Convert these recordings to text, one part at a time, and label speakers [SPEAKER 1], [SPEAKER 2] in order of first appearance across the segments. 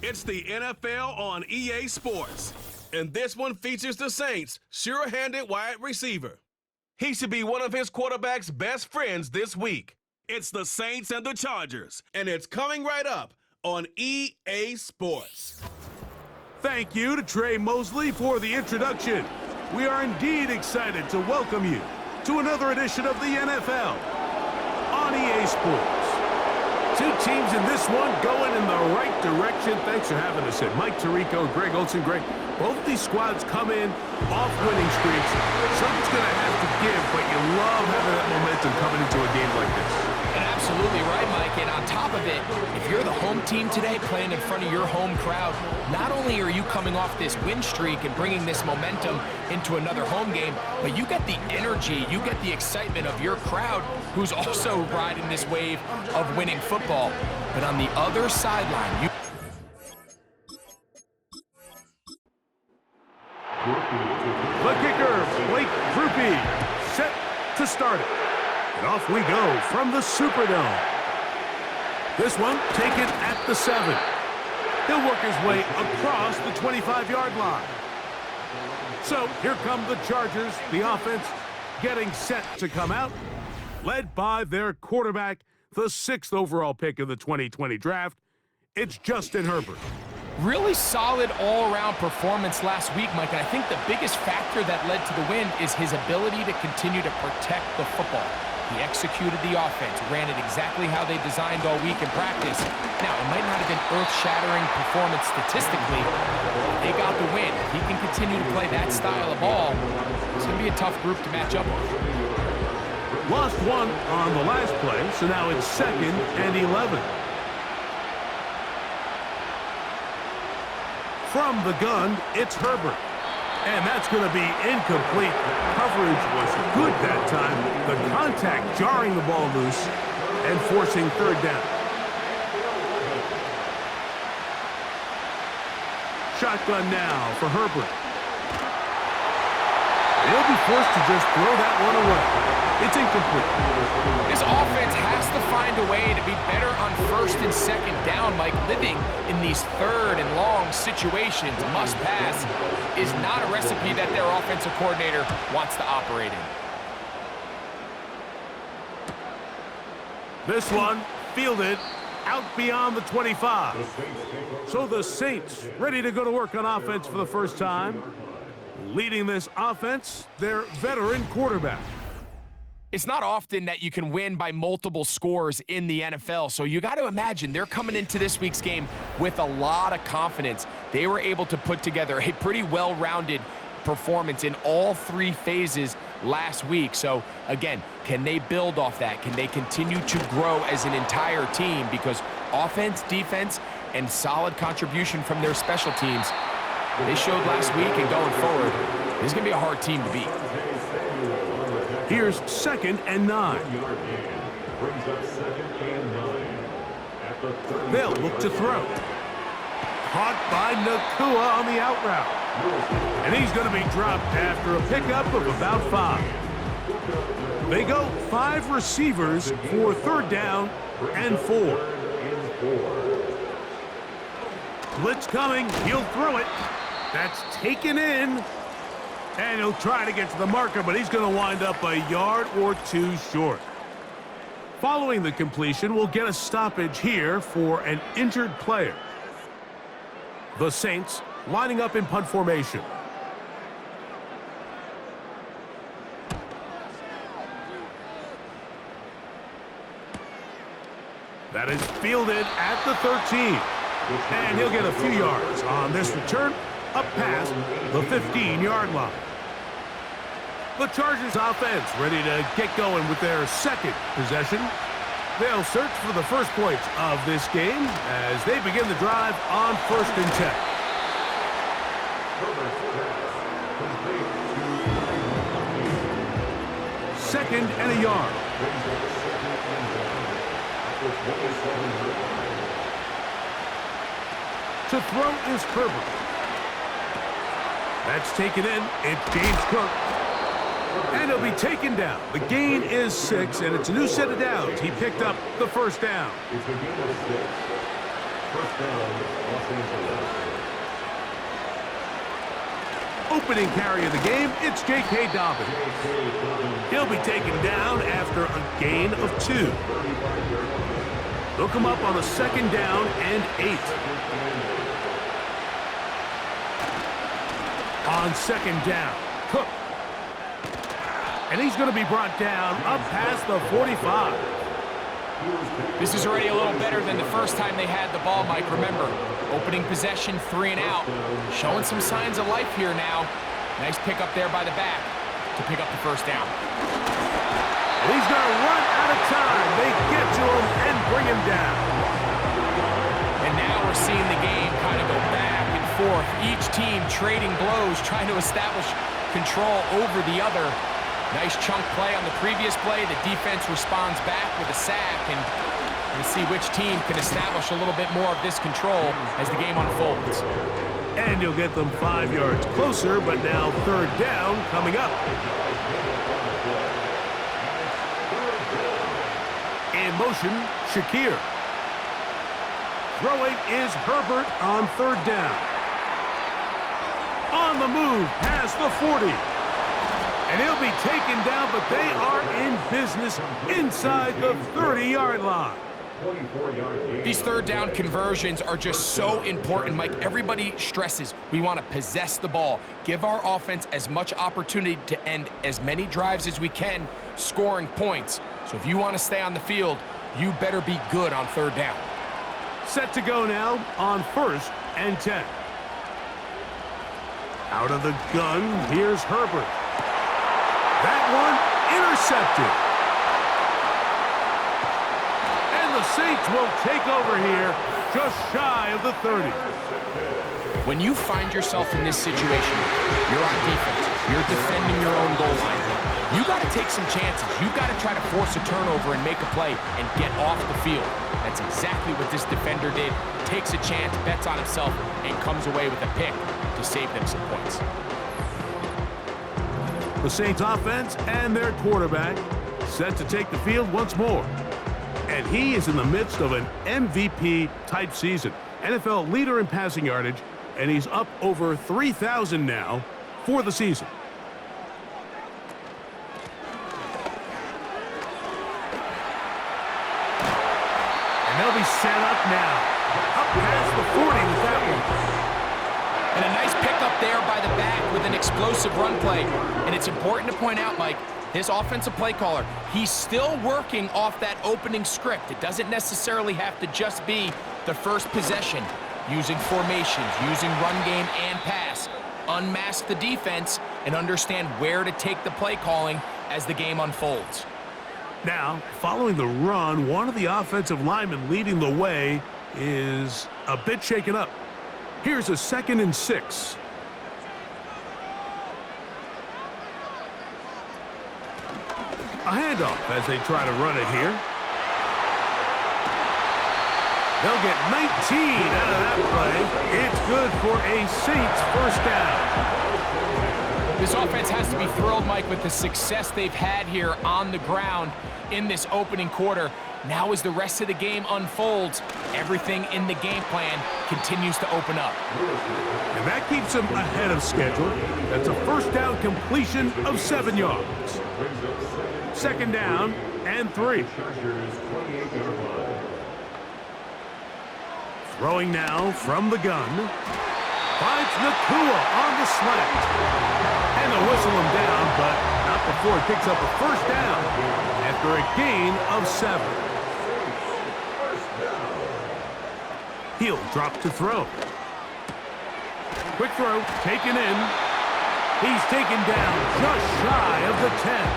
[SPEAKER 1] It's the NFL on EA Sports. And this one features the Saints' sure-handed wide receiver. He should be one of his quarterback's best friends this week. It's the Saints and the Chargers, and it's coming right up on EA Sports.
[SPEAKER 2] Thank you to Trey Mosley for the introduction. We are indeed excited to welcome you to another edition of the NFL on EA Sports. Two teams in this one going in the right direction. Thanks for having us in. Mike Tirico, Greg Olsen. Greg, both of these squads come in off winning streaks. Something's going to have to give, but you love having that momentum coming into a game like this.
[SPEAKER 3] And absolutely right, Mike. And on top of it, if you're the home team today playing in front of your home crowd, not only are you coming off this win streak and bringing this momentum into another home game, but you get the energy, you get the excitement of your crowd who's also riding this wave of winning football. But on the other sideline,
[SPEAKER 2] The kicker, Blake Grupe, set to start it. And off we go from the Superdome. This one taken at the 7. He'll work his way across the 25-yard line. So here come the Chargers, the offense getting set to come out, led by their quarterback, the 6th overall pick of the 2020 draft. It's Justin Herbert.
[SPEAKER 3] really solid all-around performance last week, Mike, and I think the biggest factor that led to the win is his ability to continue to protect the football. He executed the offense, ran it exactly how they designed all week in practice. Now, it might not have been earth-shattering performance statistically. They got the win. If he can continue to play that style of ball, it's going to be a tough group to match up with.
[SPEAKER 2] Lost one on the last play, so now it's 2nd and 11. From the gun, it's Herbert. And that's going to be incomplete. Coverage was good that time. The contact jarring the ball loose and forcing 3rd down. Shotgun now for Herbert. He'll be forced to just throw that one away. It's incomplete.
[SPEAKER 3] This offense has to find a way to be better on 1st and 2nd down, Mike. Living in these 3rd and long situations, must pass, is not a recipe that their offensive coordinator wants to operate in.
[SPEAKER 2] This one fielded out beyond the 25. So the Saints ready to go to work on offense for the first time. Leading this offense, their veteran quarterback.
[SPEAKER 3] It's not often that you can win by multiple scores in the NFL, so you got to imagine they're coming into this week's game with a lot of confidence. They were able to put together a pretty well-rounded performance in all 3 phases last week. So, again, can they build off that? Can they continue to grow as an entire team? Because offense, defense, and solid contribution from their special teams, they showed last week, and going forward, this is going to be a hard team to beat.
[SPEAKER 2] Here's 2nd and 9. They'll look to throw. Caught by Nakua on the out route. And he's going to be dropped after a pickup of about 5. They go 5 receivers for 3rd down and 4. Blitz coming. He'll throw it. That's taken in. And he'll try to get to the marker, but he's going to wind up a yard or 2 short. Following the completion, we'll get a stoppage here for an injured player. The Saints lining up in punt formation. That is fielded at the 13. And he'll get a few yards on this return up past the 15-yard line. The Chargers offense ready to get going with their 2nd possession. They'll search for the first points of this game as they begin the drive on 1st and 10. 2nd and a yard. To throw is Herbert. That's taken in. It's James Cook. And he'll be taken down. The gain is 6, and it's a new set of downs. He picked up the 1st down. Opening carry of the game, it's J.K. Dobbins. He'll be taken down after a gain of 2. They'll come up on a 2nd down and 8. On 2nd down, Cook. And he's going to be brought down up past the 45.
[SPEAKER 3] This is already a little better than the first time they had the ball, Mike. Remember, opening possession, 3 and out. Showing some signs of life here now. Nice pick up there by the back to pick up the 1st down.
[SPEAKER 2] He's going to run out of time. They get to him and bring him down.
[SPEAKER 3] And now we're seeing the game kind of go back and forth. Each team trading blows, trying to establish control over the other. Nice chunk play on the previous play. The defense responds back with a sack, and we'll see which team can establish a little bit more of this control as the game unfolds.
[SPEAKER 2] And you'll get them 5 yards closer, but now 3rd down coming up. In motion, Shakir. Throwing is Herbert on 3rd down. On the move past the 40. And he'll be taken down, but they are in business inside the 30-yard line.
[SPEAKER 3] These 3rd down conversions are just so important, Mike. Everybody stresses we want to possess the ball, give our offense as much opportunity to end as many drives as we can, scoring points. So if you want to stay on the field, you better be good on 3rd down.
[SPEAKER 2] Set to go now on 1st and 10. Out of the gun, here's Herbert. That one intercepted. And the Saints will take over here just shy of the 30.
[SPEAKER 3] When you find yourself in this situation, you're on defense, you're defending your own goal line, you got to take some chances. You got to try to force a turnover and make a play and get off the field. That's exactly what this defender did. Takes a chance, bets on himself, and comes away with a pick to save them some points.
[SPEAKER 2] The Saints offense and their quarterback set to take the field once more. And he is in the midst of an MVP-type season. NFL leader in passing yardage, and he's up over 3,000 now for the season. And they'll be set up now. Up past the 40 with that one.
[SPEAKER 3] And a nice pickup there by the back with an explosive run play. And it's important to point out, Mike, this offensive play caller, he's still working off that opening script. It doesn't necessarily have to just be the first possession. Using formations, using run game and pass. Unmask the defense and understand where to take the play calling as the game unfolds.
[SPEAKER 2] Now, following the run, one of the offensive linemen leading the way is a bit shaken up. Here's a 2nd and 6. A handoff as they try to run it here. They'll get 19 out of that play. It's good for a Saints 1st down.
[SPEAKER 3] This offense has to be thrilled, Mike, with the success they've had here on the ground in this opening quarter. Now as the rest of the game unfolds, everything in the game plan continues to open up.
[SPEAKER 2] And that keeps them ahead of schedule. That's a 1st down completion of 7 yards. 2nd down and 3. Throwing now from the gun. Finds Nakua on the slant. And they'll whistle him down, but not before he picks up a 1st down after a gain of 7. He'll drop to throw. Quick throw, taken in. He's taken down just shy of the 10.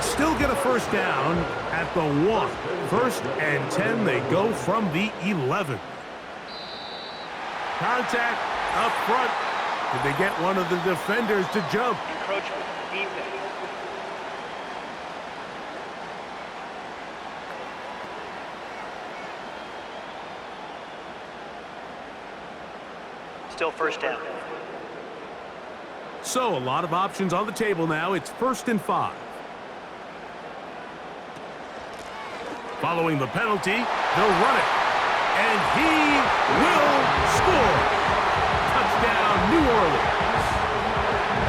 [SPEAKER 2] Still get a 1st down at the 1. 1st and 10, they go from the 11. Contact up front. Did they get one of the defenders to jump?
[SPEAKER 4] Encroachment defense. Still 1st down.
[SPEAKER 2] So a lot of options on the table now. It's 1st and 5. Following the penalty, They'll run it. And he will score. Touchdown, New Orleans.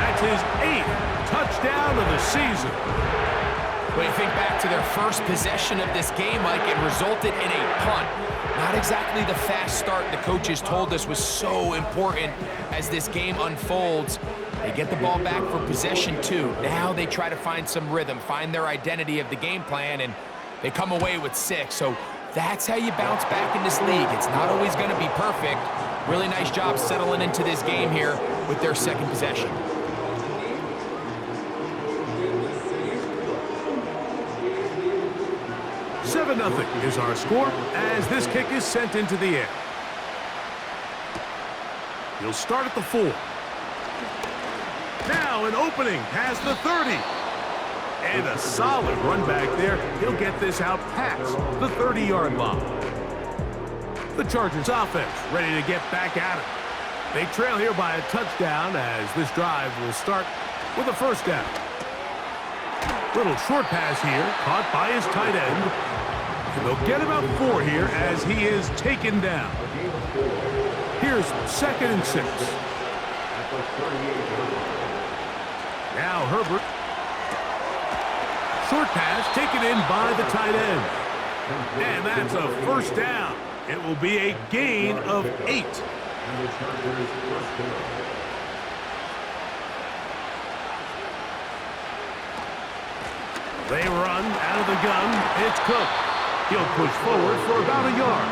[SPEAKER 2] That's his 8th touchdown of the season.
[SPEAKER 3] When you think back to their first possession of this game, Mike, it resulted in a punt. Not exactly the fast start the coaches told us was so important as this game unfolds. They get the ball back for possession 2. Now they try to find some rhythm, find their identity of the game plan, and they come away with 6. So that's how you bounce back in this league. It's not always going to be perfect. Really nice job settling into this game here with their second possession.
[SPEAKER 2] Nothing is our score as this kick is sent into the air. He'll start at the 4. Now an opening past the 30. And a solid run back there. He'll get this out past the 30-yard line. The Chargers offense ready to get back at it. They trail here by a touchdown as this drive will start with a first down. Little short pass here, caught by his tight end. And they'll get about 4 here as he is taken down. Here's 2nd and 6. Now Herbert. Short pass taken in by the tight end. And that's a first down. It will be a gain of 8. They run out of the gun. It's Cook. He'll push forward for about a yard.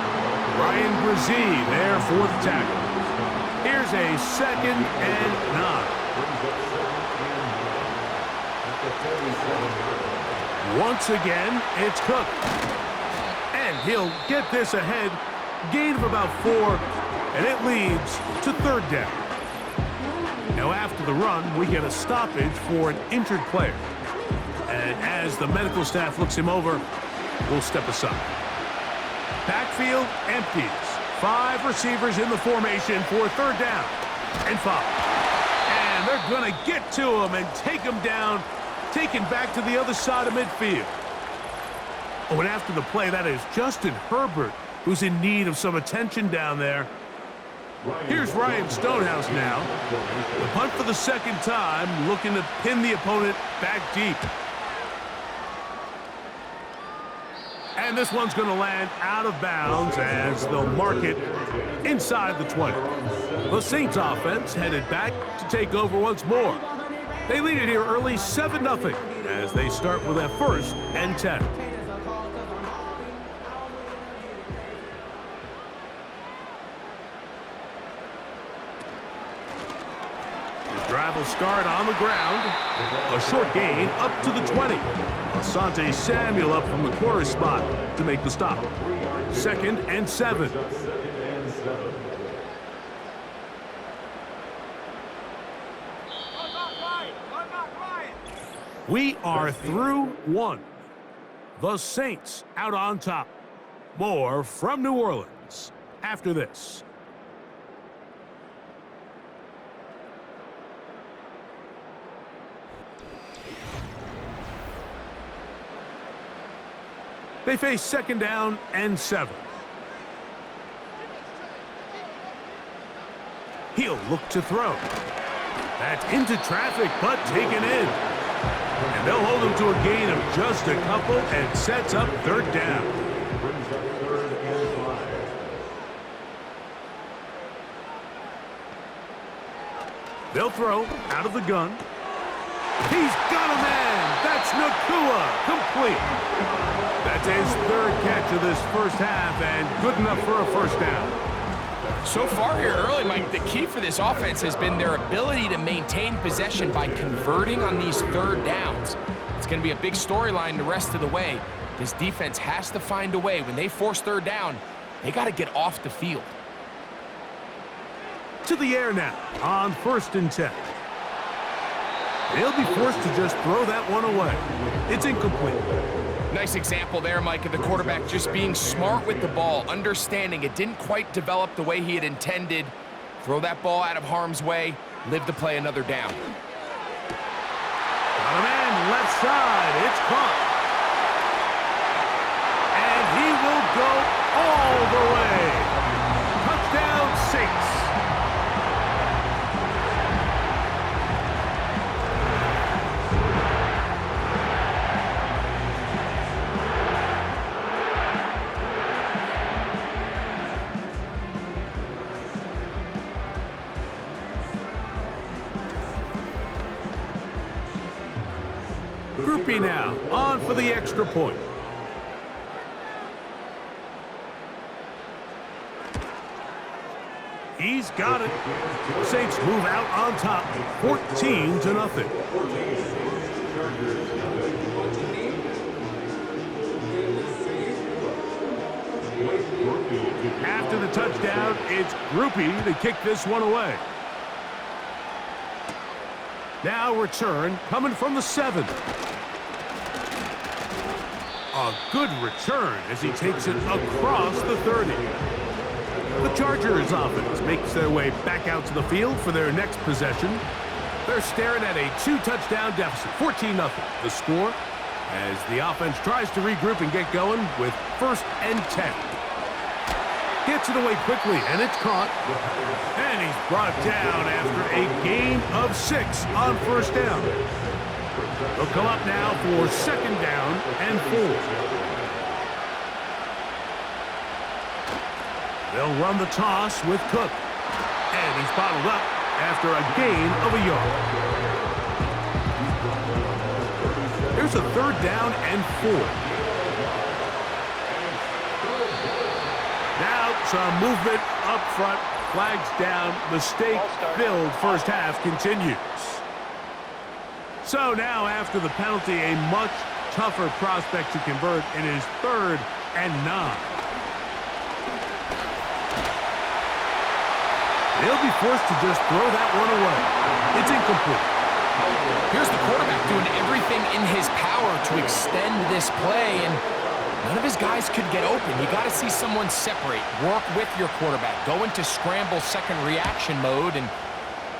[SPEAKER 2] Ryan Brzee there for the tackle. Here's a 2nd and 9. Once again, it's Cook. And he'll get this ahead. Gain of about 4, and it leads to 3rd down. Now after the run, we get a stoppage for an injured player. And as the medical staff looks him over, we'll step aside. Backfield empties. 5 receivers in the formation for 3rd down and 5. And they're going to get to him and take him down, taken back to the other side of midfield. Oh, and after the play, that is Justin Herbert, who's in need of some attention down there. Here's Ryan Stonehouse now. The punt for the 2nd time, looking to pin the opponent back deep. And this one's going to land out of bounds as they'll mark it inside the 20. The Saints offense headed back to take over once more. They lead it here early 7-0 as they start with a 1st and 10. Drive will start on the ground. A short gain up to the 20. Asante Samuel up from the corner spot to make the stop. 2nd and 7. We are through 1. The Saints out on top. More from New Orleans after this. They face 2nd down and 7. He'll look to throw. That's into traffic, but taken in. And they'll hold him to a gain of just a couple and sets up 3rd down. They'll throw out of the gun. He's got a man. That's Nakua, complete. That's his 3rd catch of this first half and good enough for a first down.
[SPEAKER 3] So far here early, Mike, the key for this offense has been their ability to maintain possession by converting on these 3rd downs. It's going to be a big storyline the rest of the way. This defense has to find a way. When they force 3rd down, they got to get off the field.
[SPEAKER 2] To the air now on 1st and 10. They'll be forced to just throw that one away. It's incomplete.
[SPEAKER 3] Nice example there, Mike, of the quarterback just being smart with the ball, understanding it didn't quite develop the way he had intended. Throw that ball out of harm's way, live to play another down.
[SPEAKER 2] Got a man left side. It's caught. And he will go Groupie now, on for the extra point. He's got it. The Saints move out on top, 14-0. After the touchdown, it's Groupie to kick this one away. Now return coming from the 7. A good return as he takes it across the 30. The Chargers offense makes their way back out to the field for their next possession. They're staring at a 2-touchdown deficit, 14-0. The score as the offense tries to regroup and get going with 1st and 10. Gets it away quickly, and it's caught. And he's brought down after a gain of 6 on 1st down. They'll come up now for 2nd down and 4. They'll run the toss with Cook. And he's bottled up after a gain of a yard. Here's a 3rd down and 4. Now some movement up front. Flags down. Mistake-filled first half continues. So now after the penalty, a much tougher prospect to convert in his 3rd and 9. They'll be forced to just throw that one away. It's incomplete.
[SPEAKER 3] Here's the quarterback doing everything in his power to extend this play, and none of his guys could get open. You got to see someone separate, work with your quarterback, go into scramble second reaction mode, and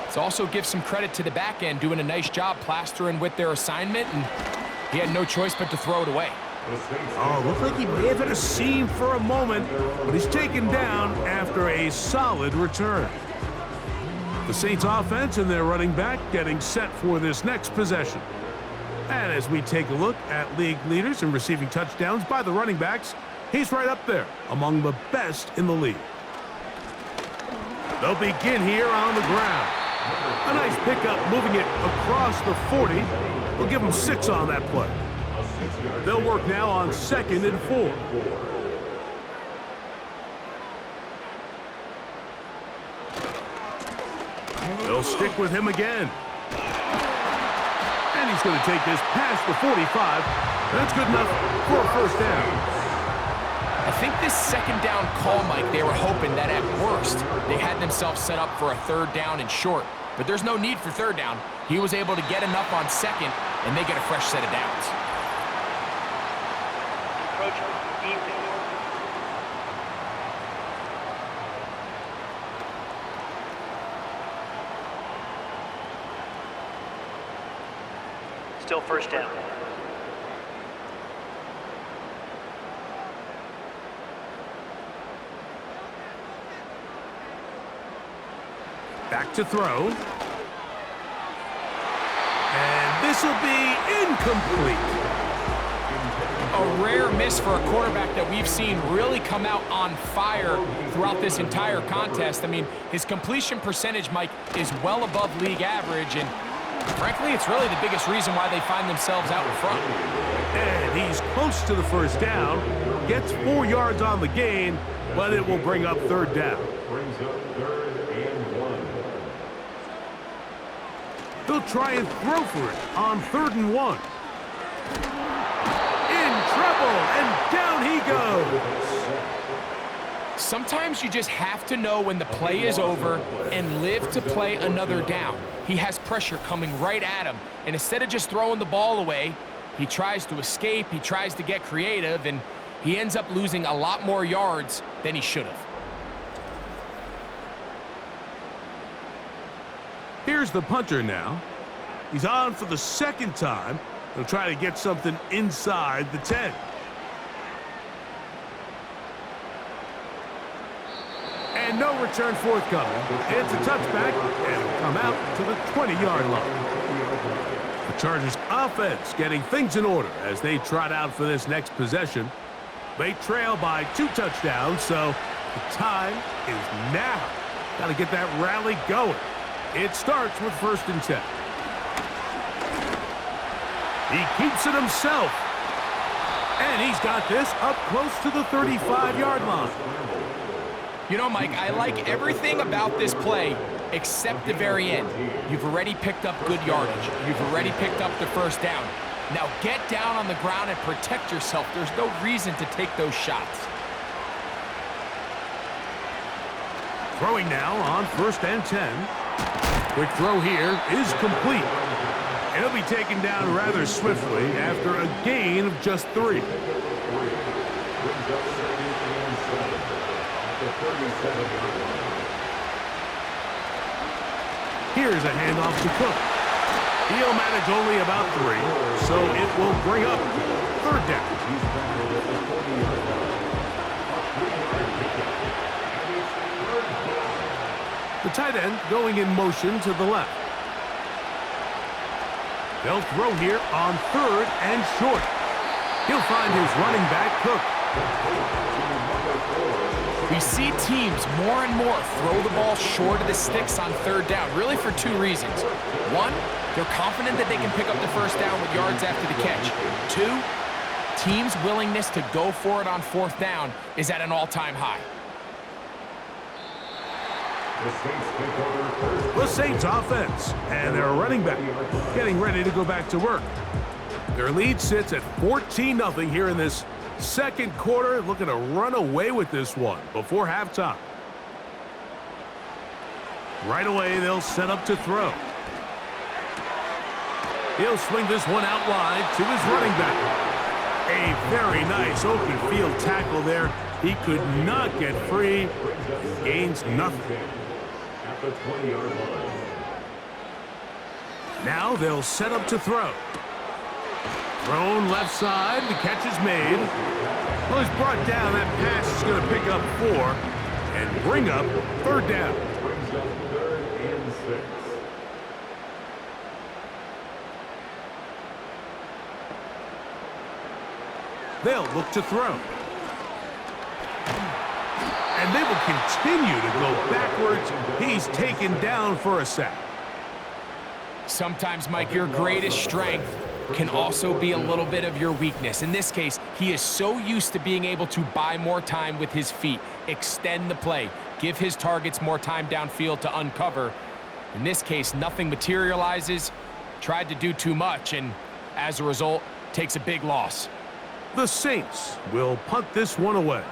[SPEAKER 3] it also gives some credit to the back end doing a nice job plastering with their assignment, and he had no choice but to throw it away.
[SPEAKER 2] Oh, looked like he may have hit a seam for a moment, but he's taken down after a solid return. The Saints offense and their running back getting set for this next possession. And as we take a look at league leaders in receiving touchdowns by the running backs, he's right up there among the best in the league. They'll begin here on the ground. A nice pickup moving it across the 40. We'll give them 6 on that play. They'll work now on 2nd and 4. They'll stick with him again. And he's going to take this past the 45. That's good enough for a 1st down.
[SPEAKER 3] I think this 2nd down call, Mike, they were hoping that at worst they had themselves set up for a 3rd down and short. But there's no need for 3rd down. He was able to get enough on 2nd, and they get a fresh set of downs.
[SPEAKER 4] Still 1st down.
[SPEAKER 2] Back to throw. And this will be incomplete.
[SPEAKER 3] A rare miss for a quarterback that we've seen really come out on fire throughout this entire contest. I mean, his completion percentage, Mike, is well above league average, and frankly, it's really the biggest reason why they find themselves out in front.
[SPEAKER 2] And he's close to the 1st down. Gets 4 yards on the gain, but it will bring up 3rd down. They'll try and throw for it on 3rd and 1. In trouble, and down he goes.
[SPEAKER 3] Sometimes you just have to know when the play is over and live to play another down. He has pressure coming right at him, and instead of just throwing the ball away, he tries to escape, he tries to get creative, and he ends up losing a lot more yards than he should have.
[SPEAKER 2] Here's the punter now. He's on for the 2nd time. He'll try to get something inside the 10. And no return forthcoming. It's a touchback, and it'll come out to the 20-yard line. The Chargers offense getting things in order as they trot out for this next possession. They trail by 2 touchdowns, so the time is now. Got to get that rally going. It starts with 1st and 10. He keeps it himself. And he's got this up close to the 35-yard line.
[SPEAKER 3] You know, Mike, I like everything about this play except the very end. You've already picked up good yardage. You've already picked up the first down. Now get down on the ground and protect yourself. There's no reason to take those shots.
[SPEAKER 2] Throwing now on 1st and 10. Quick throw here is complete. And he'll be taken down rather swiftly after a gain of just 3. Here's a handoff to Cook. He'll manage only about 3, so it will bring up 3rd down. The tight end going in motion to the left. They'll throw here on 3rd and short. He'll find his running back, Cook.
[SPEAKER 3] We see teams more and more throw the ball short of the sticks on 3rd down, really for 2 reasons. 1, they're confident that they can pick up the first down with yards after the catch. 2, teams' willingness to go for it on 4th down is at an all-time high.
[SPEAKER 2] The Saints offense and their running back getting ready to go back to work. Their lead sits at 14-0 here in this second quarter, looking to run away with this one before halftime. Right away, they'll set up to throw. He'll swing this one out wide to his running back. A very nice open field tackle there. He could not get free. Gains nothing. Now they'll set up to throw. Thrown left side, the catch is made. Well, he's brought down. That pass is going to pick up 4 and bring up 3rd down. They'll look to throw. And they will continue to go backwards. He's taken down for a sack.
[SPEAKER 3] Sometimes, Mike, your greatest strength can also be a little bit of your weakness. In this case, he is so used to being able to buy more time with his feet, extend the play, give his targets more time downfield to uncover. In this case, nothing materializes, tried to do too much, and as a result, takes a big loss.
[SPEAKER 2] The Saints will punt this one away,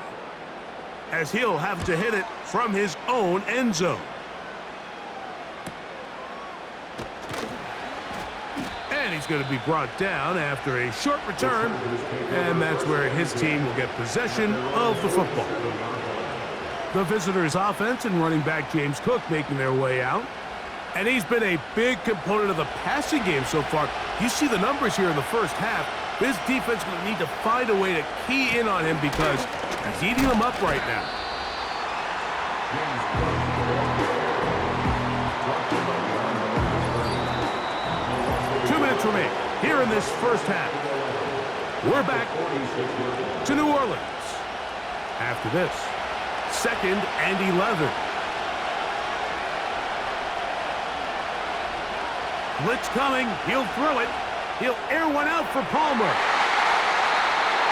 [SPEAKER 2] as he'll have to hit it from his own end zone. And he's going to be brought down after a short return, and that's where his team will get possession of the football. The visitors' offense and running back James Cook making their way out, and he's been a big component of the passing game so far. You see the numbers here in the first half. This defense will need to find a way to key in on him because he's eating them up right now. Remaining here in this first half. We're back to New Orleans. After this, 2nd and 11. Blitz coming. He'll throw it. He'll air one out for Palmer.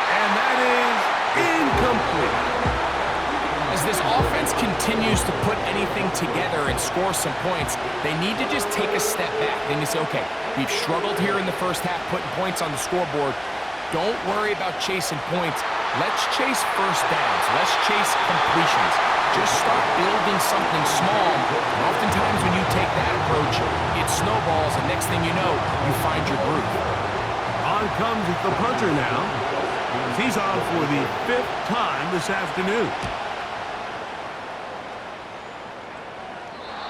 [SPEAKER 2] And that is incomplete.
[SPEAKER 3] As this offense continues to put anything together and score some points, they need to just take a step back. They need to say, okay, we've struggled here in the first half putting points on the scoreboard. Don't worry about chasing points. Let's chase first downs. Let's chase completions. Just start building something small. And oftentimes when you take that approach, it snowballs, and next thing you know, you find your groove.
[SPEAKER 2] On comes the punter now. He's on for the 5th time this afternoon.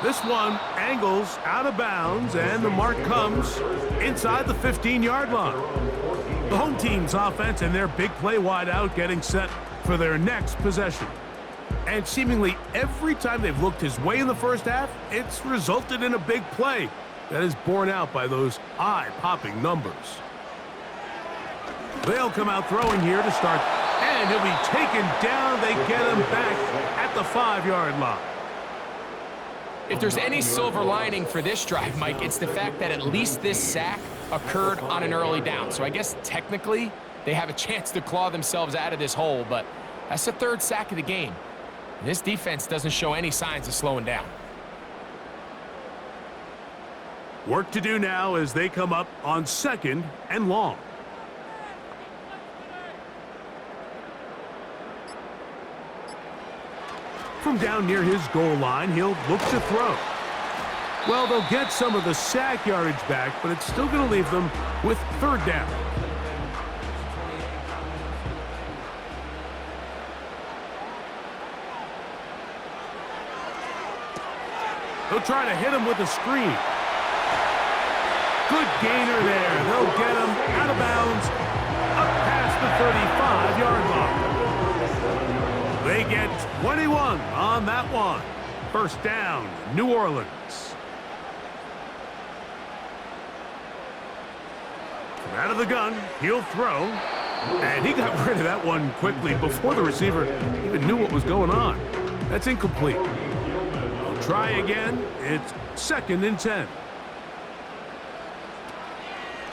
[SPEAKER 2] This one angles out of bounds, and the mark comes inside the 15-yard line. The home team's offense and their big play wide out getting set for their next possession. And seemingly every time they've looked his way in the first half, it's resulted in a big play that is borne out by those eye-popping numbers. They'll come out throwing here to start, and he'll be taken down. They get him back at the 5-yard line.
[SPEAKER 3] If there's any silver lining for this drive, Mike, it's the fact that at least this sack occurred on an early down. So I guess technically they have a chance to claw themselves out of this hole, but that's the third sack of the game. This defense doesn't show any signs of slowing down.
[SPEAKER 2] Work to do now as they come up on 2nd and long. From down near his goal line, he'll look to throw. Well, they'll get some of the sack yardage back, but it's still going to leave them with 3rd down. They'll try to hit him with a screen. Good gainer there. They'll get him out of bounds, up past the 35-yard line. They get 21 on that one. 1st down, New Orleans. From out of the gun, he'll throw. And he got rid of that one quickly before the receiver even knew what was going on. That's incomplete. They'll try again. It's 2nd and 10.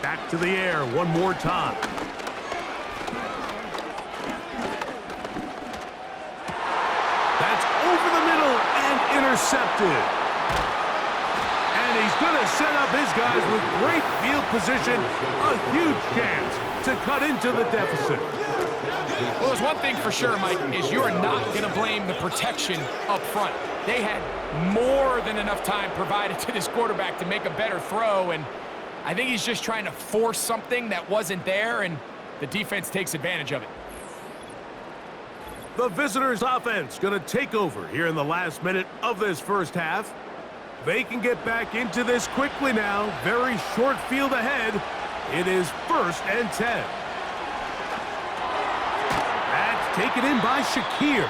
[SPEAKER 2] Back to the air one more time. That's over the middle and intercepted. And he's going to set up his guys with great field position. A huge chance to cut into the deficit.
[SPEAKER 3] Well, there's one thing for sure, Mike, is you are not going to blame the protection up front. They had more than enough time provided to this quarterback to make a better throw, and I think he's just trying to force something that wasn't there, and the defense takes advantage of it.
[SPEAKER 2] The visitors' offense going to take over here in the last minute of this first half. They can get back into this quickly now. Very short field ahead. It is 1st and 10. That's taken in by Shakir.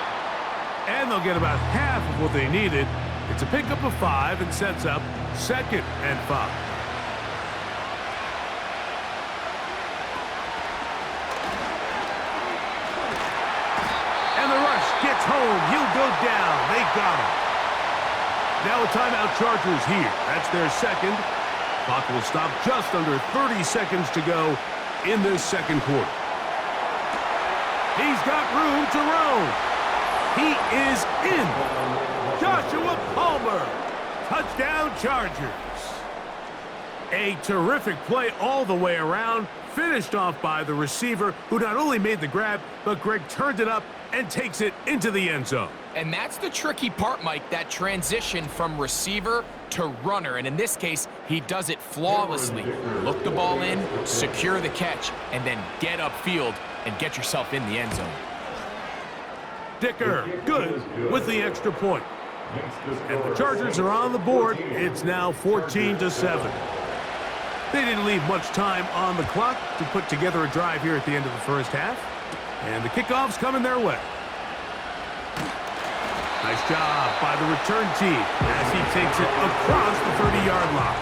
[SPEAKER 2] And they'll get about half of what they needed. It's a pickup of 5 and sets up 2nd and 5. And the rush gets home. He'll go down. They got him. Now a timeout Chargers here. That's their 2nd. Clock will stop just under 30 seconds to go in this 2nd quarter. He's got room to roam. He is in. Joshua Palmer. Touchdown Chargers. A terrific play all the way around. Finished off by the receiver, who not only made the grab, but Greg turned it up and takes it into the end zone.
[SPEAKER 3] And that's the tricky part, Mike, that transition from receiver to runner. And in this case, he does it flawlessly. Look the ball in, secure the catch, and then get upfield and get yourself in the end zone.
[SPEAKER 2] Dicker, good with the extra point. And the Chargers are on the board. It's now 14-7. They didn't leave much time on the clock to put together a drive here at the end of the first half. And the kickoff's coming their way. Nice job by the return team as he takes it across the 30-yard line.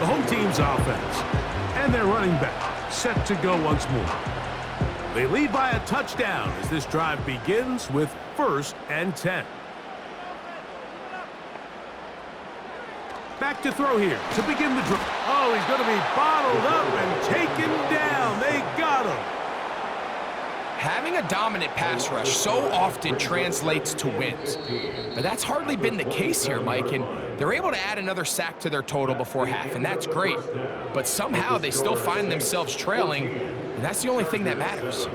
[SPEAKER 2] The home team's offense and their running back set to go once more. They lead by a touchdown as this drive begins with 1st and 10. Back to throw here to begin the drive. Oh, he's going to be bottled up and taken down. They got him.
[SPEAKER 3] Having a dominant pass rush so often translates to wins. But that's hardly been the case here, Mike, and they're able to add another sack to their total before half, and that's great. But somehow they still find themselves trailing, and that's the only thing that matters.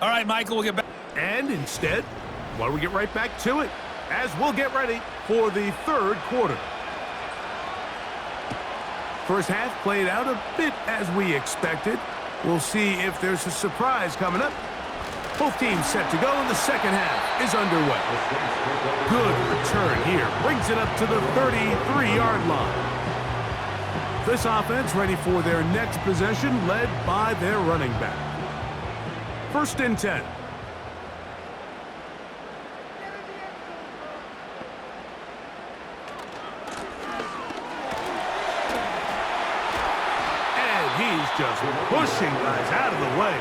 [SPEAKER 5] All right, Michael, we'll get back.
[SPEAKER 2] And instead, why don't we get right back to it as we'll get ready for the 3rd quarter. First half played out a bit as we expected. We'll see if there's a surprise coming up. Both teams set to go, and the 2nd half is underway. Good return here. Brings it up to the 33-yard line. This offense ready for their next possession, led by their running back. 1st and 10. He's just pushing guys out of the way,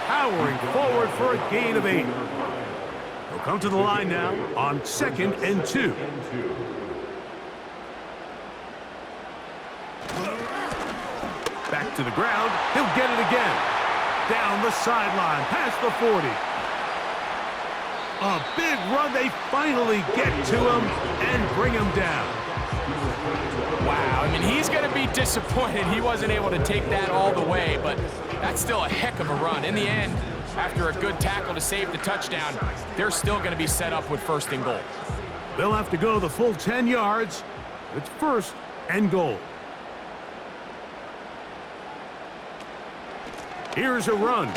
[SPEAKER 2] powering forward for a gain of 8. He'll come to the line now on 2nd and 2. to the ground. He'll get it again. Down the sideline, past the 40. A big run. They finally get to him and bring him down.
[SPEAKER 3] Wow, I mean, he's going to be disappointed he wasn't able to take that all the way, but that's still a heck of a run. In the end, after a good tackle to save the touchdown, they're still going to be set up with 1st and goal.
[SPEAKER 2] They'll have to go the full 10 yards. It's 1st and goal. Here's a run.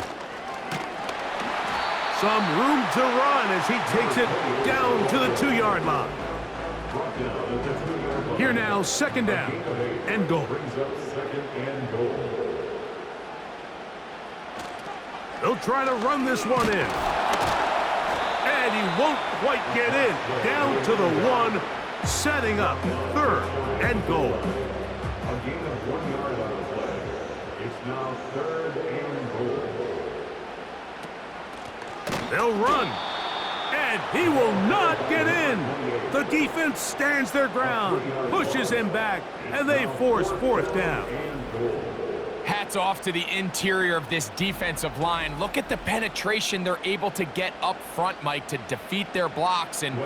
[SPEAKER 2] Some room to run as he takes it down to the 2-yard line. Here now, 2nd down and goal. They'll try to run this one in. And he won't quite get in. Down to the 1, setting up 3rd and goal.
[SPEAKER 6] A gain of 1 yard on the play. It's now 3rd and goal.
[SPEAKER 2] They'll run, and he will not get in. The defense stands their ground, pushes him back, and they force 4th down.
[SPEAKER 3] Hats off to the interior of this defensive line. Look at the penetration they're able to get up front, Mike, to defeat their blocks. And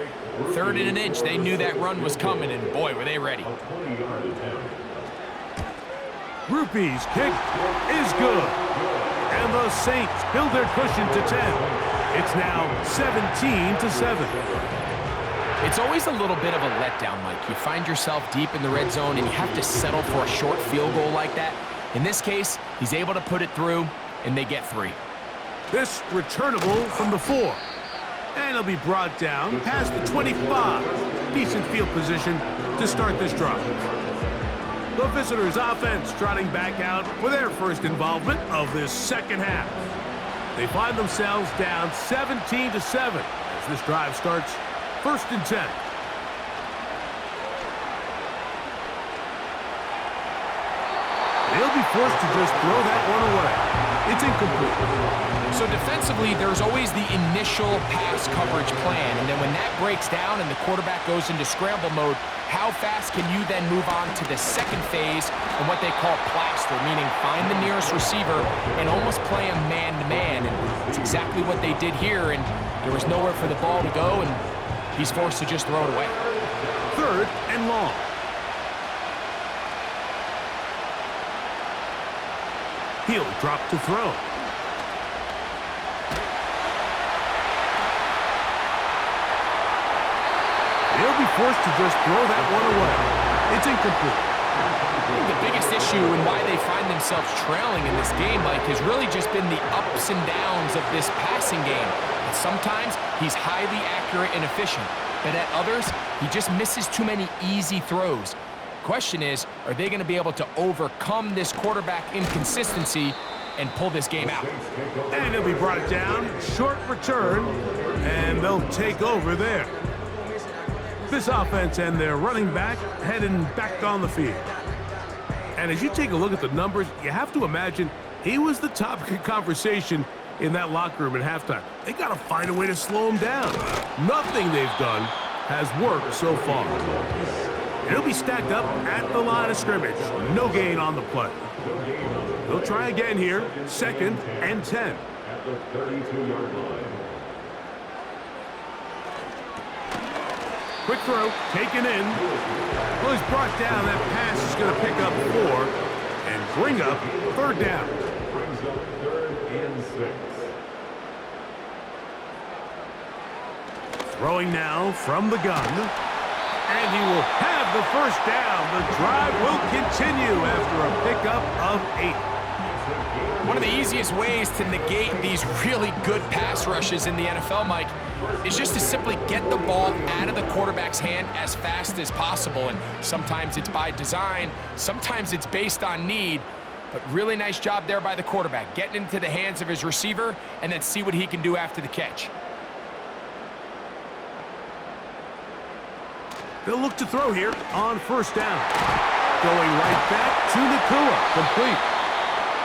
[SPEAKER 3] 3rd and an inch, they knew that run was coming, and boy, were they ready.
[SPEAKER 2] Rupee's kick is good, and the Saints build their cushion to 10. It's now 17-7.
[SPEAKER 3] It's always a little bit of a letdown, Mike. You find yourself deep in the red zone, and you have to settle for a short field goal like that. In this case, he's able to put it through, and they get 3.
[SPEAKER 2] This returnable from the 4. And he'll be brought down past the 25. Decent field position to start this drive. The visitors' offense trotting back out for their first involvement of this 2nd half. They find themselves down 17-7 as this drive starts 1st and 10. They'll be forced to just throw that one away. It's incomplete.
[SPEAKER 3] So defensively, there's always the initial pass coverage plan, and then when that breaks down and the quarterback goes into scramble mode, how fast can you then move on to the 2nd phase and what they call plaster, meaning find the nearest receiver and almost play him man-to-man. And it's exactly what they did here, and there was nowhere for the ball to go, and he's forced to just throw it away.
[SPEAKER 2] 3rd and long. He'll drop to throw. They'll be forced to just throw that one away. It's incomplete.
[SPEAKER 3] I think the biggest issue and why they find themselves trailing in this game, Mike, has really just been the ups and downs of this passing game. And sometimes he's highly accurate and efficient, but at others, he just misses too many easy throws. Question is, are they going to be able to overcome this quarterback inconsistency and pull this game out?
[SPEAKER 2] And he'll be brought down, short return, and they'll take over there. This offense and their running back heading back on the field. And as you take a look at the numbers, you have to imagine he was the topic of conversation in that locker room at halftime. They got to find a way to slow him down. Nothing they've done has worked so far. He'll be stacked up at the line of scrimmage. No gain on the play. They'll try again here, 2nd and 10.
[SPEAKER 6] At the 32-yard line.
[SPEAKER 2] Quick throw, taken in. Well, he's brought down. That pass is going to pick up 4 and bring up 3rd down.
[SPEAKER 6] Brings up 3rd and 6.
[SPEAKER 2] Throwing now from the gun. And he will have the 1st down. The drive will continue after a pickup of 8.
[SPEAKER 3] One of the easiest ways to negate these really good pass rushes in the NFL, Mike, is just to simply get the ball out of the quarterback's hand as fast as possible. And sometimes it's by design, sometimes it's based on need. But really nice job there by the quarterback, getting into the hands of his receiver and then see what he can do after the catch.
[SPEAKER 2] They'll look to throw here on 1st down. Going right back to Nakua, complete.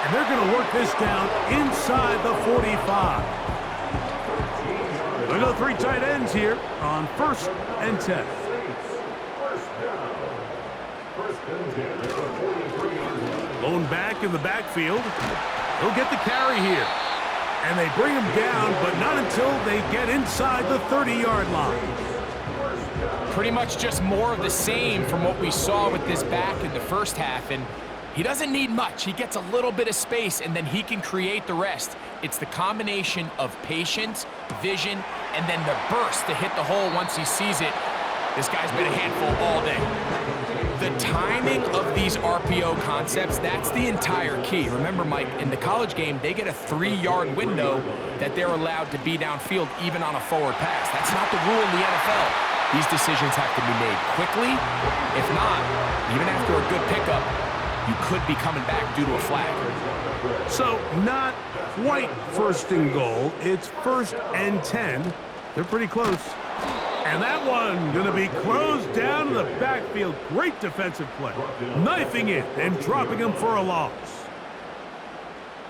[SPEAKER 2] And they're going to work this down inside the 45. We'll go 3 tight ends here on 1st and 10. Blown back in the backfield. He'll get the carry here. And they bring him down, but not until they get inside the 30-yard line.
[SPEAKER 3] Pretty much just more of the same from what we saw with this back in the first half. And he doesn't need much. He gets a little bit of space, and then he can create the rest. It's the combination of patience, vision, and then the burst to hit the hole once he sees it. This guy's been a handful all day. The timing of these RPO concepts, that's the entire key. Remember, Mike, in the college game, they get a 3-yard window that they're allowed to be downfield even on a forward pass. That's not the rule in the NFL. These decisions have to be made quickly. If not, even after a good pickup, you could be coming back due to a flag.
[SPEAKER 2] So not quite first and goal. It's 1st and 10. They're pretty close. And that one going to be closed down in the backfield. Great defensive play. Knifing it and dropping him for a loss.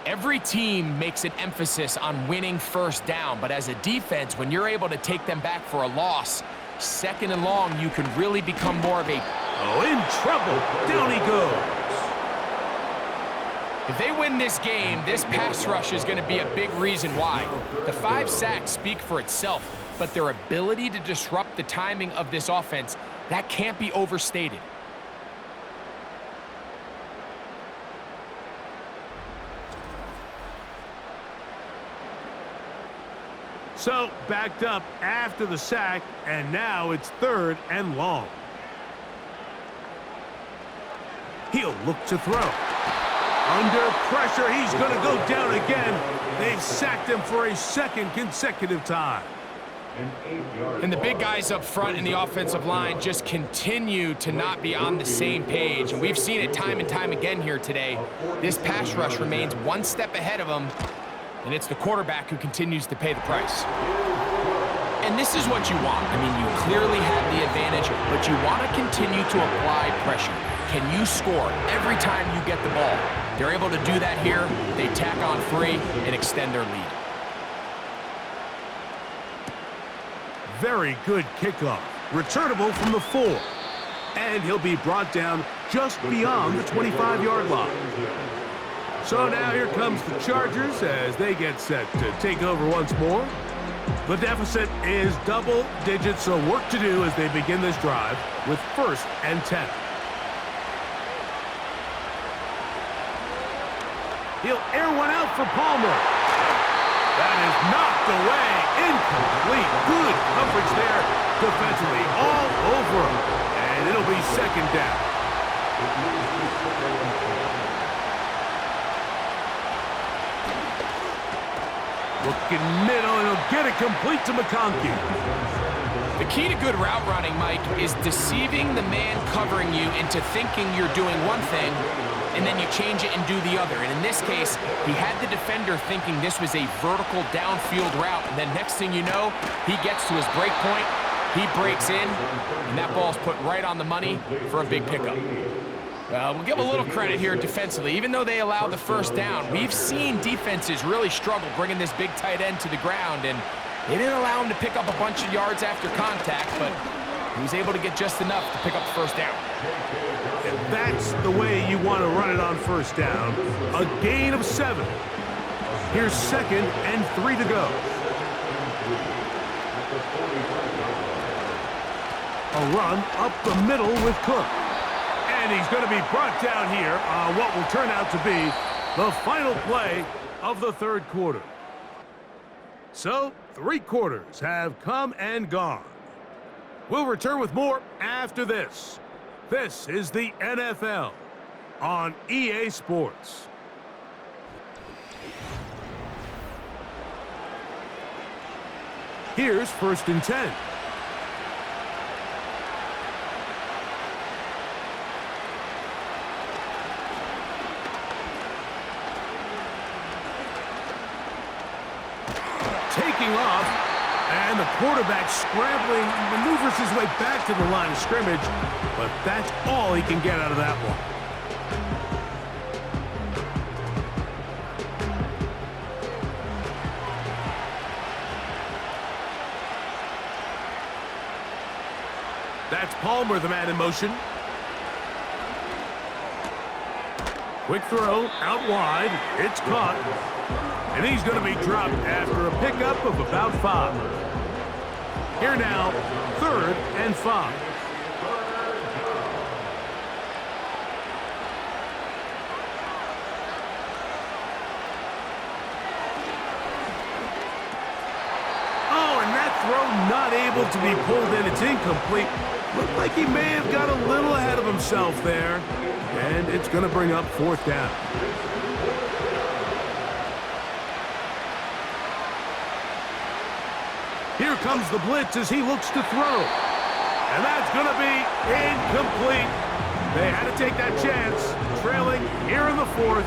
[SPEAKER 3] Every team makes an emphasis on winning first down, but as a defense, when you're able to take them back for a loss, 2nd and long, you can really become more of a...
[SPEAKER 2] Oh, in trouble. Down he goes.
[SPEAKER 3] If they win this game, this pass rush is going to be a big reason why. The 5 sacks speak for itself, but their ability to disrupt the timing of this offense, that can't be overstated.
[SPEAKER 2] So backed up after the sack, and now it's 3rd and long. He'll look to throw. Under pressure, he's going to go down again. They've sacked him for a 2nd consecutive time.
[SPEAKER 3] And the big guys up front in the offensive line just continue to not be on the same page. And we've seen it time and time again here today. This pass rush remains one step ahead of them, and it's the quarterback who continues to pay the price. And this is what you want. I mean, you clearly have the advantage, but you want to continue to apply pressure. Can you score every time you get the ball? They're able to do that here. They tack on 3 and extend their lead.
[SPEAKER 2] Very good kickoff. Returnable from the 4. And he'll be brought down just beyond the 25-yard line. So now here comes the Chargers as they get set to take over once more. The deficit is double digits, so work to do as they begin this drive with 1st and 10. He'll air one out for Palmer. That is knocked away. Incomplete. Good coverage there defensively. All over him. And it'll be 2nd down. Looking middle, and he'll get it complete to McConkey.
[SPEAKER 3] The key to good route running, Mike, is deceiving the man covering you into thinking you're doing one thing, and then you change it and do the other. And in this case, he had the defender thinking this was a vertical downfield route, and then next thing you know, he gets to his break point, he breaks in, and that ball's put right on the money for a big pickup. We'll give a little credit here defensively. Even though they allowed the 1st down, we've seen defenses really struggle bringing this big tight end to the ground, and they didn't allow him to pick up a bunch of yards after contact, but he was able to get just enough to pick up the 1st down.
[SPEAKER 2] And that's the way you want to run it on 1st down. A gain of 7. Here's 2nd and 3 to go. A run up the middle with Cook. And he's going to be brought down here on what will turn out to be the final play of the 3rd quarter. So, 3 quarters have come and gone. We'll return with more after this. This is the NFL on EA Sports. Here's 1st and 10. Taking off, and the quarterback scrambling, maneuvers his way back to the line of scrimmage, but that's all he can get out of that one. That's Palmer, the man in motion. Quick throw out wide. It's caught. And he's going to be dropped after a pickup of about 5. Here now, 3rd and 5. Oh, and that throw not able to be pulled in. It's incomplete. Looked like he may have got a little ahead of himself there. And it's going to bring up 4th down. Here comes the blitz as he looks to throw. And that's going to be incomplete. They had to take that chance, trailing here in the 4th,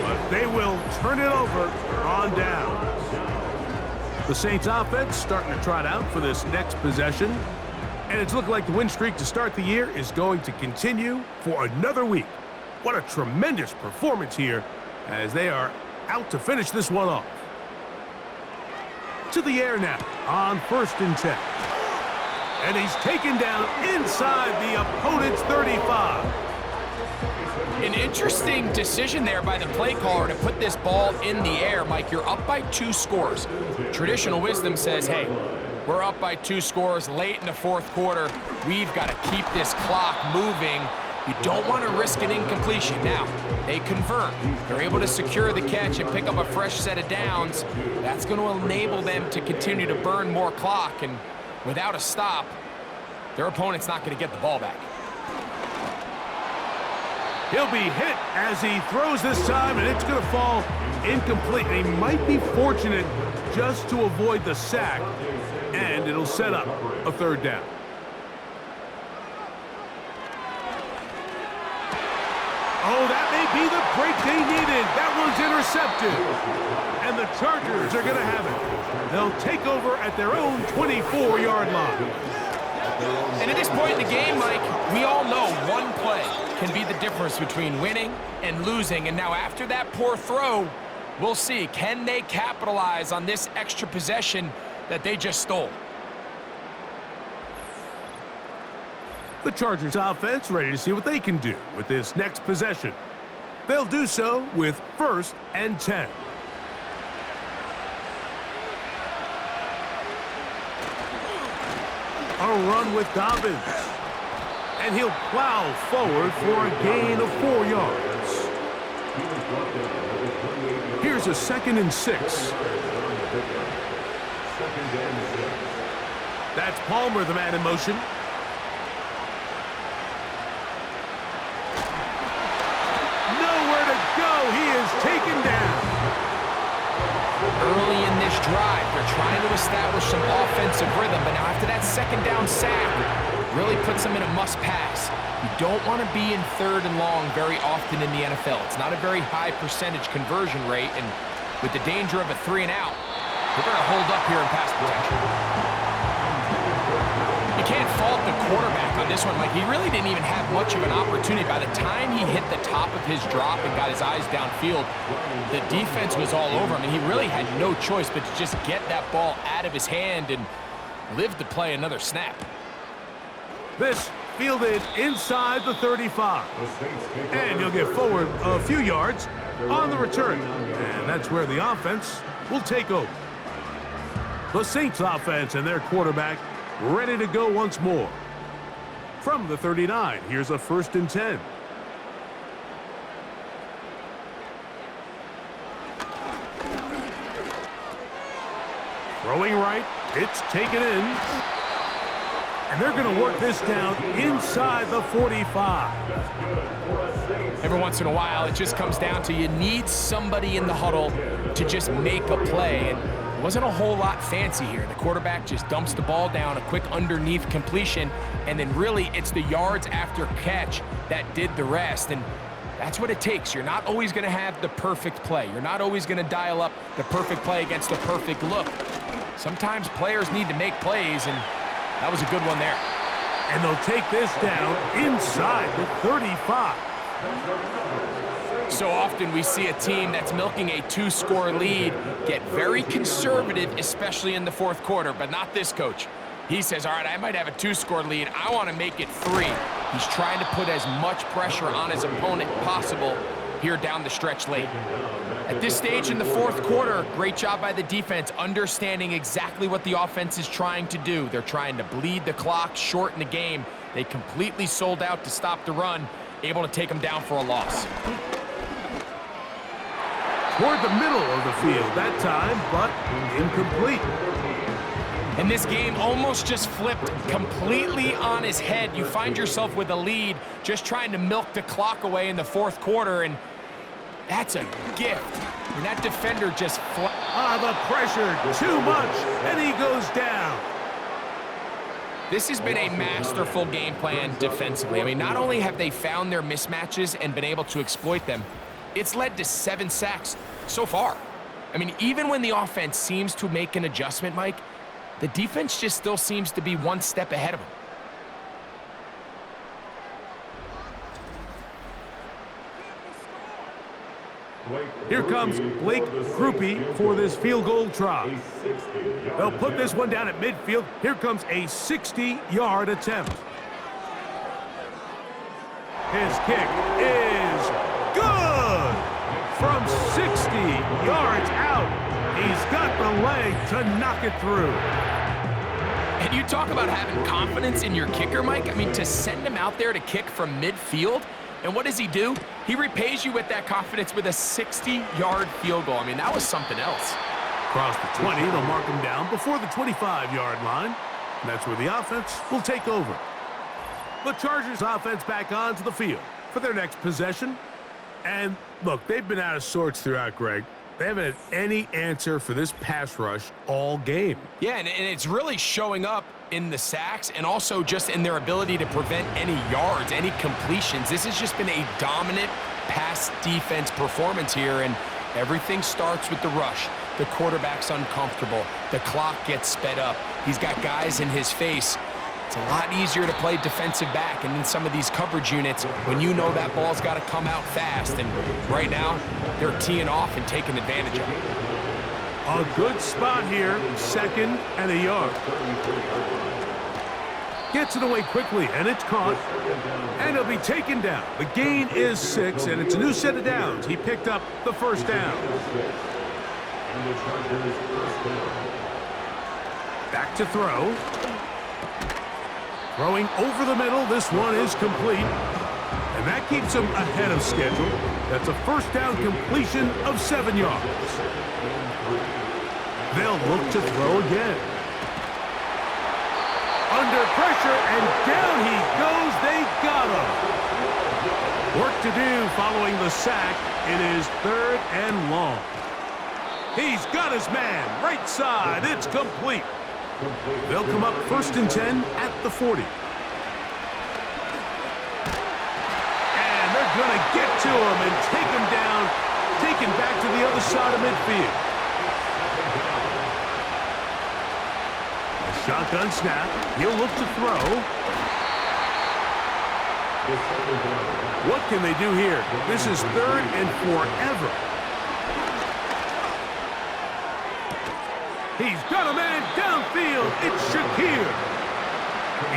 [SPEAKER 2] but they will turn it over on down. The Saints offense starting to trot out for this next possession. And it's looking like the win streak to start the year is going to continue for another week. What a tremendous performance here as they are out to finish this one off. To the air now on 1st and 10. And he's taken down inside the opponent's 35.
[SPEAKER 3] An interesting decision there by the play caller to put this ball in the air. Mike, you're up by 2 scores. Traditional wisdom says, hey, we're up by 2 scores late in the 4th quarter. We've got to keep this clock moving. You don't want to risk an incompletion. Now, they convert. They're able to secure the catch and pick up a fresh set of downs. That's going to enable them to continue to burn more clock. And without a stop, their opponent's not going to get the ball back.
[SPEAKER 2] He'll be hit as he throws this time, and it's going to fall incomplete. He might be fortunate just to avoid the sack, and it'll set up a 3rd down. Oh, that may be the break they needed. That one's intercepted. And the Chargers are going to have it. They'll take over at their own 24-yard line.
[SPEAKER 3] And at this point in the game, Mike, we all know one play can be the difference between winning and losing. And now after that poor throw, we'll see, can they capitalize on this extra possession that they just stole?
[SPEAKER 2] The Chargers offense ready to see what they can do with this next possession. They'll do so with 1st and 10. A run with Dobbins. And he'll plow forward for a gain of 4 yards. Here's a 2nd and 6. That's Palmer, the man in motion. He is taken down.
[SPEAKER 3] Early in this drive, they're trying to establish some offensive rhythm, but now after that 2nd down sack, really puts them in a must-pass. You don't want to be in 3rd and long very often in the NFL. It's not a very high percentage conversion rate, and with the danger of a 3 and out, they're going to hold up here in pass protection. You can't fault the quarterback on this one. Like, he really didn't even have much of an opportunity. By the time he hit the top of his drop and got his eyes downfield, the defense was all over him, and he really had no choice but to just get that ball out of his hand and live to play another snap.
[SPEAKER 2] This fielded inside the 35. And he'll get forward a few yards on the return. And that's where the offense will take over. The Saints offense and their quarterback ready to go once more. From the 39, here's a 1st and 10. Throwing right, it's taken in. And they're going to work this down inside the 45.
[SPEAKER 3] Every once in a while, it just comes down to you need somebody in the huddle to just make a play. And it wasn't a whole lot fancy here. The quarterback just dumps the ball down, a quick underneath completion, and then really it's the yards after catch that did the rest. And that's what it takes. You're not always going to have the perfect play. You're not always going to dial up the perfect play against the perfect look. Sometimes players need to make plays, and that was a good one there.
[SPEAKER 2] And they'll take this down inside the 35.
[SPEAKER 3] So often we see a team that's milking a 2-score lead get very conservative, especially in the 4th quarter, but not this coach. He says, all right, I might have a 2-score lead. I want to make it 3. He's trying to put as much pressure on his opponent possible here down the stretch late. At this stage in the fourth quarter, great job by the defense, understanding exactly what the offense is trying to do. They're trying to bleed the clock, shorten the game. They completely sold out to stop the run, able to take them down for a loss.
[SPEAKER 2] Toward the middle of the field that time, but incomplete.
[SPEAKER 3] And this game almost just flipped completely on his head. You find yourself with a lead, just trying to milk the clock away in the fourth quarter, and that's a gift. And that defender just
[SPEAKER 2] the pressure, too much, and he goes down.
[SPEAKER 3] This has been a masterful game plan defensively. I mean, not only have they found their mismatches and been able to exploit them, it's led to 7 sacks so far. I mean, even when the offense seems to make an adjustment, Mike, the defense just still seems to be one step ahead of them.
[SPEAKER 2] Here comes Blake Grupe for this field goal try. They'll put this one down at midfield. Here comes a 60-yard attempt. His kick is good! From 60 yards out, he's got the leg to knock it through.
[SPEAKER 3] And you talk about having confidence in your kicker, Mike. I mean, to send him out there to kick from midfield, and what does he do? He repays you with that confidence with a 60-yard field goal. I mean, that was something else.
[SPEAKER 2] Across the 20, they'll mark him down before the 25-yard line. And that's where the offense will take over. The Chargers offense back onto the field for their next possession. And look, they've been out of sorts throughout, Greg. They haven't had any answer for this pass rush all game.
[SPEAKER 3] Yeah, and it's really showing up in the sacks and also just in their ability to prevent any yards, any completions. This has just been a dominant pass defense performance here, and everything starts with the rush. The quarterback's uncomfortable. The clock gets sped up. He's got guys in his face. It's a lot easier to play defensive back, and in some of these coverage units, when you know that ball's got to come out fast, and right now, they're teeing off and taking advantage of it.
[SPEAKER 2] A good spot here, 2nd and a yard. Gets it away quickly, and it's caught. And it'll be taken down. The gain is 6, and it's a new set of downs. He picked up the first down. Back to throw. Throwing over the middle, this one is complete. And that keeps him ahead of schedule. That's a first down completion of 7 yards. They'll look to throw again. Under pressure, and down he goes. They got him. Work to do following the sack. It is 3rd and long. He's got his man. Right side. It's complete. They'll come up 1st and 10 at the 40. And they're going to get to him and take him down, take him back to the other side of midfield. A shotgun snap. He'll look to throw. What can they do here? This is 3rd and forever. He's got a man downfield. It's Shakir.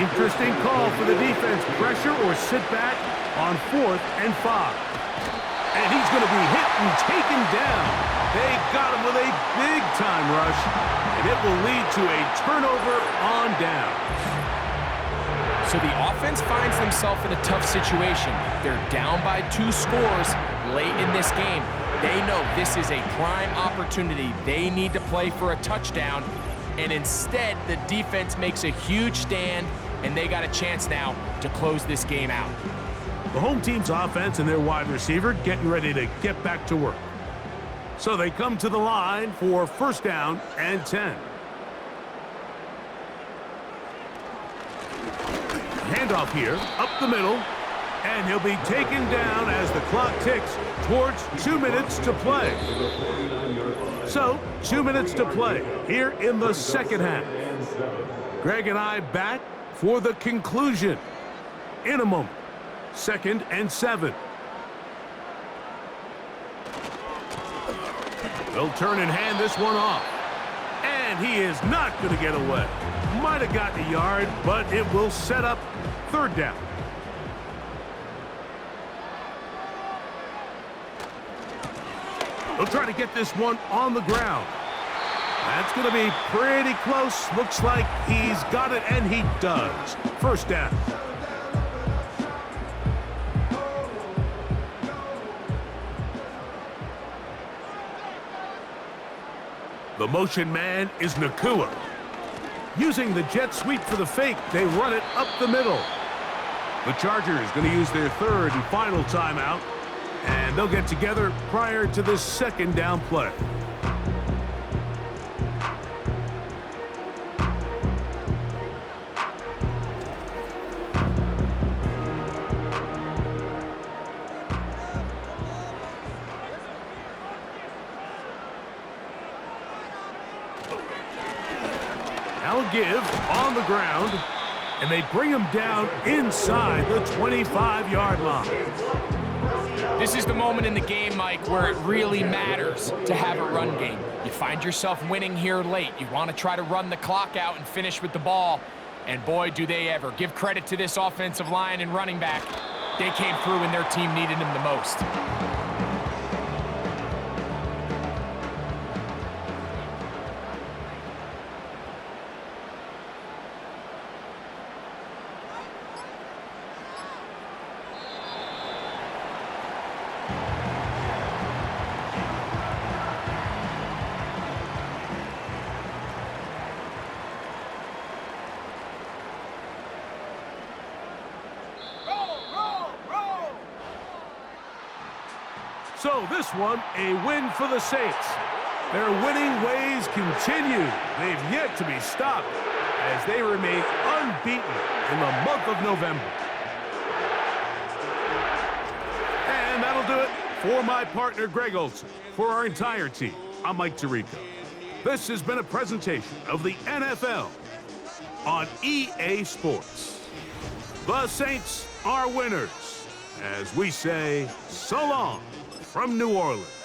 [SPEAKER 2] Interesting call for the defense. Pressure or sit back on 4th and 5. And he's going to be hit and taken down. They got him with a big-time rush, and it will lead to a turnover on downs.
[SPEAKER 3] So the offense finds themselves in a tough situation. They're down by 2 scores late in this game. They know this is a prime opportunity. They need to play for a touchdown, and instead the defense makes a huge stand, and they got a chance now to close this game out.
[SPEAKER 2] The home team's offense and their wide receiver getting ready to get back to work. So they come to the line for 1st down and 10. Handoff here, up the middle. And he'll be taken down as the clock ticks towards 2 minutes to play. So, 2 minutes to play here in the 2nd half. Greg and I back for the conclusion in a moment. 2nd and 7. They'll turn and hand this one off. And he is not going to get away. Might have gotten a yard, but it will set up 3rd down. He'll try to get this one on the ground. That's going to be pretty close. Looks like he's got it, and he does. First down. The motion man is Nakua. Using the jet sweep for the fake, they run it up the middle. The Chargers going to use their third and final timeout, and they'll get together prior to this second down play. Now give on the ground, and they bring him down inside the 25-yard line.
[SPEAKER 3] This is the moment in the game, Mike, where it really matters to have a run game. You find yourself winning here late. You want to try to run the clock out and finish with the ball. And boy, do they ever. Give credit to this offensive line and running back. They came through when their team needed them the most.
[SPEAKER 2] So this one, a win for the Saints. Their winning ways continue. They've yet to be stopped as they remain unbeaten in the month of November. And that'll do it for my partner, Greg Olson. For our entire team, I'm Mike Tirico. This has been a presentation of the NFL on EA Sports. The Saints are winners, as we say so long from New Orleans.